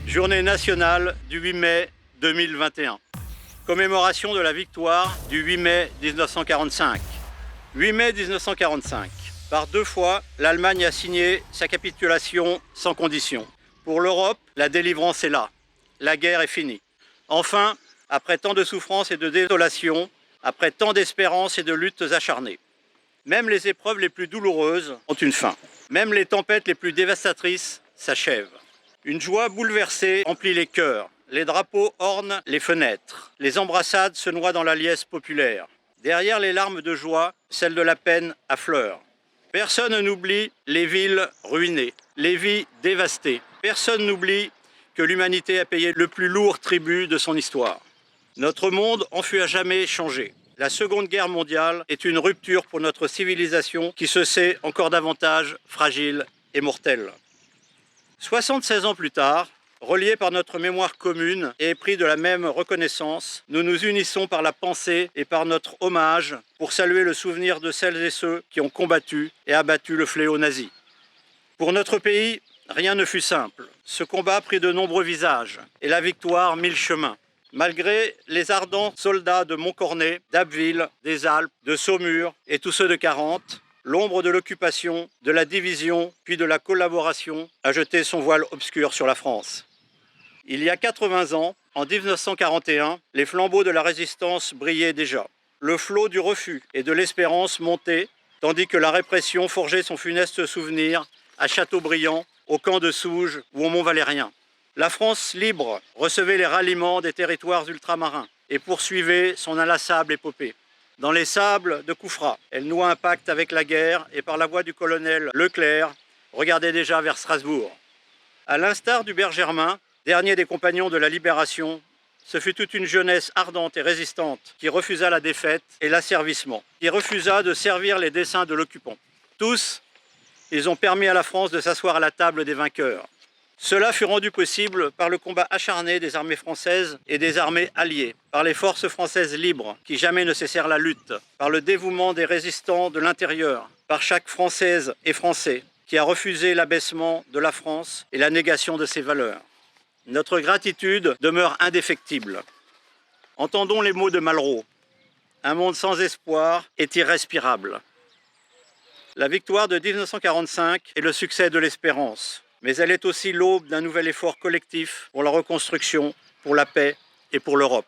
Journée nationale du 8 mai 2021. Commémoration de la victoire du 8 mai 1945. 8 mai 1945. Par deux fois, l'Allemagne a signé sa capitulation sans condition. Pour l'Europe, la délivrance est là. La guerre est finie. Enfin, après tant de souffrances et de désolation, après tant d'espérances et de luttes acharnées. Même les épreuves les plus douloureuses ont une fin. Même les tempêtes les plus dévastatrices s'achèvent. Une joie bouleversée emplit les cœurs. Les drapeaux ornent les fenêtres. Les embrassades se noient dans la liesse populaire. Derrière les larmes de joie, celle de la peine affleure. Personne n'oublie les villes ruinées, les vies dévastées. Personne n'oublie que l'humanité a payé le plus lourd tribut de son histoire. Notre monde en fut à jamais changé. La Seconde Guerre mondiale est une rupture pour notre civilisation qui se sait encore davantage fragile et mortelle. 76 ans plus tard, reliés par notre mémoire commune et épris de la même reconnaissance, nous nous unissons par la pensée et par notre hommage pour saluer le souvenir de celles et ceux qui ont combattu et abattu le fléau nazi. Pour notre pays, rien ne fut simple. Ce combat prit de nombreux visages et la victoire mille chemins. Malgré les ardents soldats de Montcornet, d'Abbeville, des Alpes, de Saumur et tous ceux de Charente, l'ombre de l'occupation, de la division, puis de la collaboration a jeté son voile obscur sur la France. Il y a 80 ans, en 1941, les flambeaux de la résistance brillaient déjà. Le flot du refus et de l'espérance montait, tandis que la répression forgeait son funeste souvenir à Châteaubriand, au camp de Souges ou au Mont-Valérien. La France libre recevait les ralliements des territoires ultramarins et poursuivait son inlassable épopée. Dans les sables de Coufra, elle noua un pacte avec la guerre et par la voix du colonel Leclerc, regardait déjà vers Strasbourg. À l'instar d'Hubert Germain, dernier des compagnons de la Libération, ce fut toute une jeunesse ardente et résistante qui refusa la défaite et l'asservissement, qui refusa de servir les desseins de l'occupant. Tous, ils ont permis à la France de s'asseoir à la table des vainqueurs. Cela fut rendu possible par le combat acharné des armées françaises et des armées alliées, par les forces françaises libres qui jamais ne cessèrent la lutte, par le dévouement des résistants de l'intérieur, par chaque Française et Français qui a refusé l'abaissement de la France et la négation de ses valeurs. Notre gratitude demeure indéfectible. Entendons les mots de Malraux. Un monde sans espoir est irrespirable. La victoire de 1945 est le succès de l'espérance. Mais elle est aussi l'aube d'un nouvel effort collectif pour la reconstruction, pour la paix et pour l'Europe.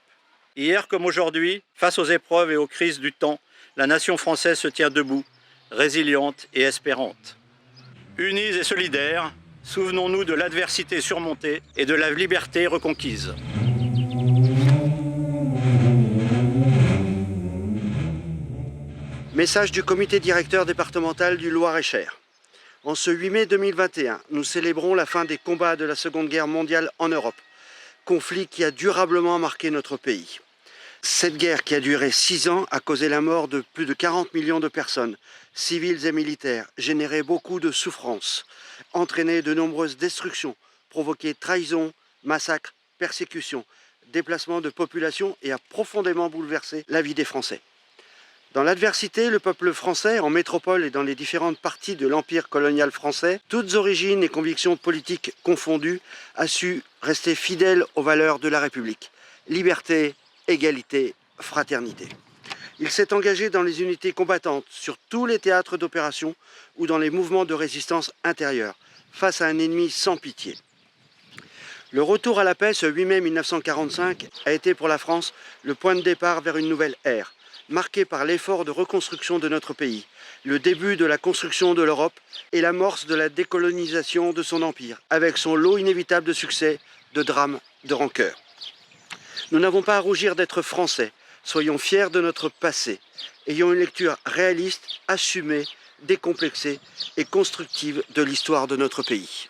Hier comme aujourd'hui, face aux épreuves et aux crises du temps, la nation française se tient debout, résiliente et espérante. Unis et solidaires, souvenons-nous de l'adversité surmontée et de la liberté reconquise. Message du comité directeur départemental du Loir-et-Cher. En ce 8 mai 2021, nous célébrons la fin des combats de la Seconde Guerre mondiale en Europe, conflit qui a durablement marqué notre pays. Cette guerre qui a duré 6 ans a causé la mort de plus de 40 millions de personnes, civiles et militaires, généré beaucoup de souffrances, entraîné de nombreuses destructions, provoqué trahison, massacres, persécutions, déplacements de population et a profondément bouleversé la vie des Français. Dans l'adversité, le peuple français, en métropole et dans les différentes parties de l'empire colonial français, toutes origines et convictions politiques confondues, a su rester fidèle aux valeurs de la République. Liberté, égalité, fraternité. Il s'est engagé dans les unités combattantes, sur tous les théâtres d'opération ou dans les mouvements de résistance intérieure, face à un ennemi sans pitié. Le retour à la paix ce 8 mai 1945 a été pour la France le point de départ vers une nouvelle ère, marqué par l'effort de reconstruction de notre pays, le début de la construction de l'Europe et l'amorce de la décolonisation de son empire, avec son lot inévitable de succès, de drames, de rancœurs. Nous n'avons pas à rougir d'être français, soyons fiers de notre passé, ayons une lecture réaliste, assumée, décomplexée et constructive de l'histoire de notre pays.